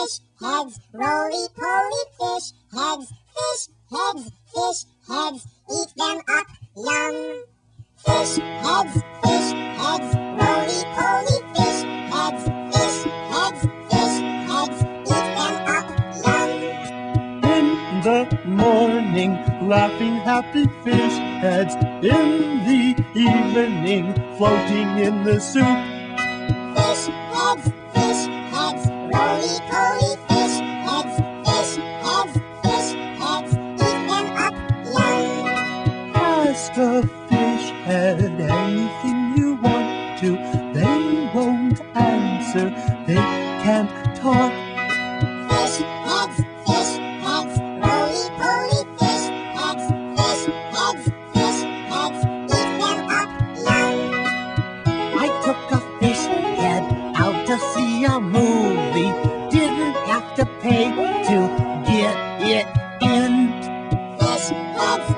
fish heads, roly-poly fish heads, fish heads, eat them up, yum. Fish heads, roly-poly fish heads, eat them up, yum. In the morning, laughing happy fish heads. In the evening, floating in the soup. Fish heads, roly-poly fish heads, eat them up, yum. Ask a fish head anything you want to. They won't answer, they can't talk. Fish heads, roly-poly fish heads, eat them up, yum. I took a fish head out to see a movie. Didn't have to pay to get it in. Fish heads,